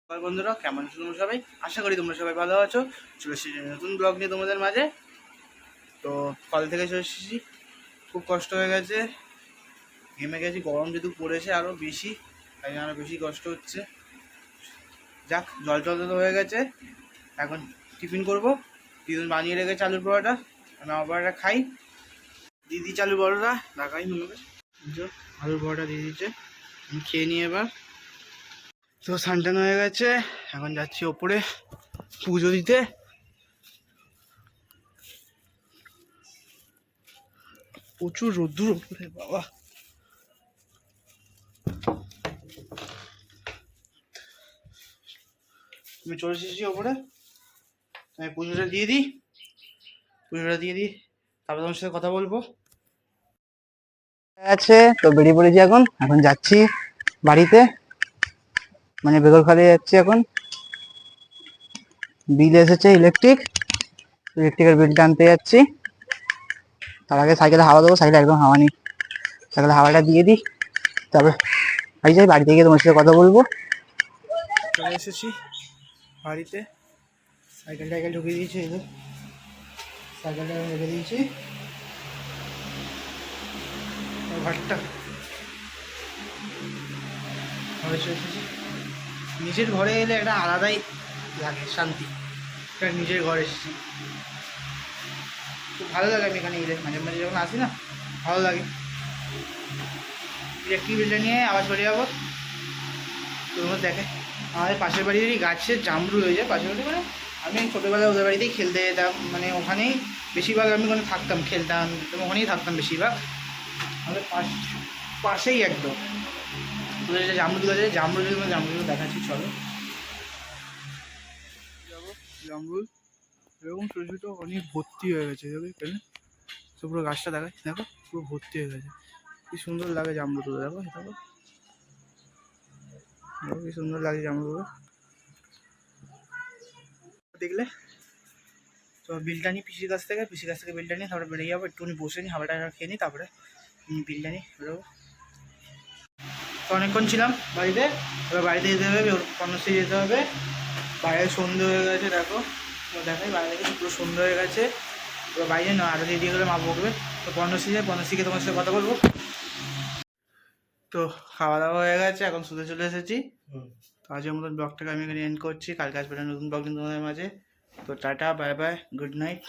বন্ধুরা কেমন আছো তোমরা সবাই? আশা করি তোমরা সবাই ভালো আছো। চলে এসেছি নতুন ব্লগ নিয়ে তোমাদের মাঝে। তো কল থেকে চলে এসেছি, খুব কষ্ট হয়ে গেছে, ঘেমে গেছি, গরম যেহেতু পড়েছে আরও বেশি, তাই আরও বেশি কষ্ট হচ্ছে। যাক, জল টল তো হয়ে গেছে, এখন টিফিন করবো। দিদি বানিয়ে রেখেছে আলুর পরোটা, আমি আমার পরোটা খাই। দিদি চালুর পরোটা ঢাকাই মনে আলুর পরোটা দিয়ে দিচ্ছে, আমি খেয়ে নিই এবার। তো স্নান হয়ে গেছে, এখন যাচ্ছি ওপরে পুজো দিতে। প্রচুর রোদ্দুর ওপরে, বাবা। আমি চলে এসেছি ওপরে, আমি পুজোটা দিয়ে দিই, তারপর তোমার সাথে কথা বলবো। আছে তো বেরিয়ে পড়েছি, এখন এখন যাচ্ছি বাড়িতে, মানে বেগরখালি যাচ্ছি। এখন বিল এসেছে, ইলেকট্রিকের বিলটা আনতে যাচ্ছি। তার আগে সাইকেলে হাওয়া দেবো, সাইকেলে একদম হাওয়া নেই, সাইকেলে হাওয়াটা দিয়ে দিই, তারপরে বাড়িতে গিয়ে তোমার সাথে কথা বলবো। চলে এসেছি বাড়িতে, সাইকেল ঢুকিয়ে দিয়েছি, এই যে সাইকেলটা রেখে দিয়েছি ঘরটা। ঘরে চলে এসেছি, নিজের ঘরে এলে একটা আলাদাই লাগে, শান্তি। একটা নিজের ঘরে এসেছি, খুব ভালো লাগে। আমি এখানে এলে মাঝে মাঝে যখন আসি না, ভালো লাগে। ইলেকট্রিক বিলটা নিয়ে আবার চলে যাবো। তোর দেখে আমাদের পাশের বাড়িরই গাছের জামরু হয়ে যায়, পাশের বাড়ি মানে আমি ছোটোবেলায় ওদের বাড়িতেই খেলতে যেতাম, মানে ওখানেই বেশিরভাগ আমি ওখানে থাকতাম, খেলতাম, ওখানেই থাকতাম বেশিরভাগ। আমাদের পাশেই একদম তোদের যে জামরুগুলো আছে, জামরুগুলো দেখাচ্ছি, চলো। যাবো জামরুল, এরকম ছোটো ছোটো অনেক ভর্তি হয়ে গেছে, দেখো এখানে তো পুরো গাছটা দেখায়, দেখো পুরো ভর্তি হয়ে গেছে। কি সুন্দর লাগে জামরুলগুলো, দেখো দেখো কি সুন্দর লাগে জামরুলগুলো দেখলে। তো বিলটা নিই পিসির কাছ থেকে বিলটা নিয়ে তারপরে বেরিয়ে যাবো, একটুখানি বসে নিই, হাওয়াটা খেয়ে নিই, তারপরে বিলটা নিই বেরোবো। তো অনেকক্ষণ ছিলাম বাড়িতে, এবার বাড়িতে যেতে হবে, ওর কর্ণশ্রী যেতে হবে। বাইরে সন্ধে হয়ে গেছে, দেখো দেখাই, বাইরে থেকে পুরো সন্ধে হয়ে গেছে। এবার বাইরে না আরো দিয়ে গেলে মা বকবে। তো পর্ণশ্রীকে তোমার সাথে কথা বলবো। তো খাওয়া দাওয়া হয়ে গেছে, এখন শুতে চলে এসেছি। তো আজকের মতন ব্লগটাকে আমি এখানে এন্ড করছি, কালকে আসবে নতুন ব্লগ তোমাদের মাঝে। তো tata, bye bye, good night.